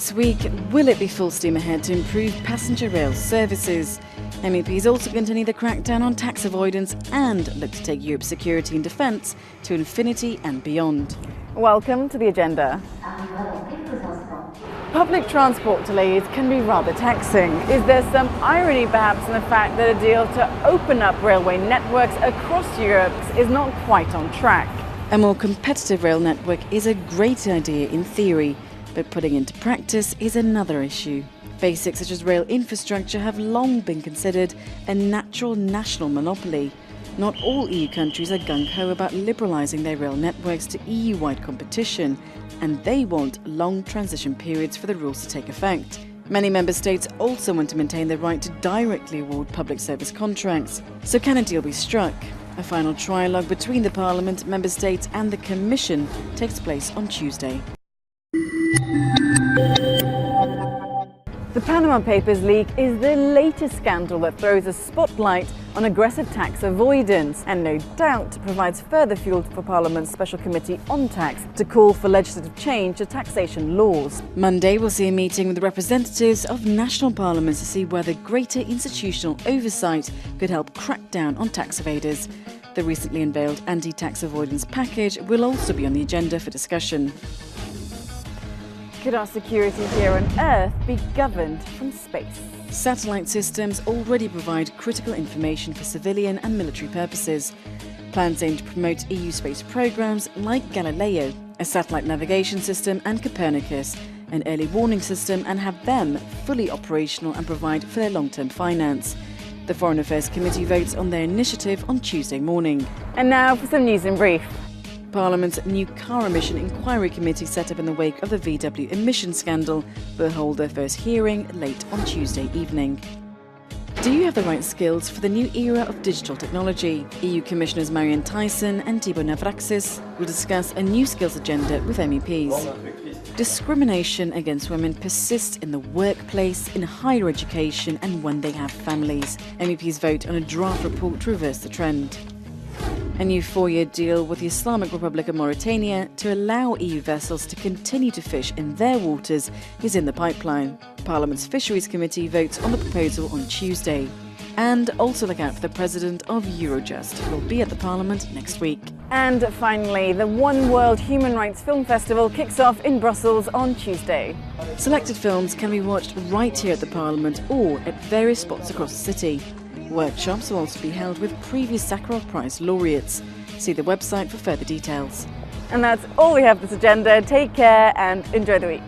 this week. Will it be full steam ahead to improve passenger rail services? MEPs also continue the crackdown on tax avoidance and look to take Europe's security and defence to infinity and beyond. Welcome to the agenda. Public transport delays can be rather taxing. Is there some irony perhaps in the fact that a deal to open up railway networks across Europe is not quite on track? A more competitive rail network is a great idea in theory, but putting into practice is another issue. Basics such as rail infrastructure have long been considered a natural national monopoly. Not all EU countries are gung-ho about liberalising their rail networks to EU-wide competition, and they want long transition periods for the rules to take effect. Many member states also want to maintain the right to directly award public service contracts. So can a deal be struck? A final trialogue between the Parliament, member states and the Commission takes place on Tuesday. The Panama Papers leak is the latest scandal that throws a spotlight on aggressive tax avoidance and no doubt provides further fuel for Parliament's Special Committee on Tax to call for legislative change to taxation laws. Monday will see a meeting with the representatives of national parliaments to see whether greater institutional oversight could help crack down on tax evaders. The recently unveiled anti-tax avoidance package will also be on the agenda for discussion. Could our security here on Earth be governed from space? Satellite systems already provide critical information for civilian and military purposes. Plans aim to promote EU space programs like Galileo, a satellite navigation system, and Copernicus, an early warning system, and have them fully operational and provide for their long-term finance. The Foreign Affairs Committee votes on their initiative on Tuesday morning. And now for some news in brief. Parliament's new car emission inquiry committee set up in the wake of the VW emission scandal will hold their first hearing late on Tuesday evening. Do you have the right skills for the new era of digital technology? EU Commissioners Marianne Thyssen and Thibaut Navracsics will discuss a new skills agenda with MEPs. Discrimination against women persists in the workplace, in higher education and when they have families. MEPs vote on a draft report to reverse the trend. A new 4-year deal with the Islamic Republic of Mauritania to allow EU vessels to continue to fish in their waters is in the pipeline. Parliament's Fisheries Committee votes on the proposal on Tuesday. And also look out for the president of Eurojust, who will be at the Parliament next week. And finally, the One World Human Rights Film Festival kicks off in Brussels on Tuesday. Selected films can be watched right here at the Parliament or at various spots across the city. Workshops will also be held with previous Sakharov Prize laureates. See the website for further details. And that's all we have this agenda. Take care and enjoy the week.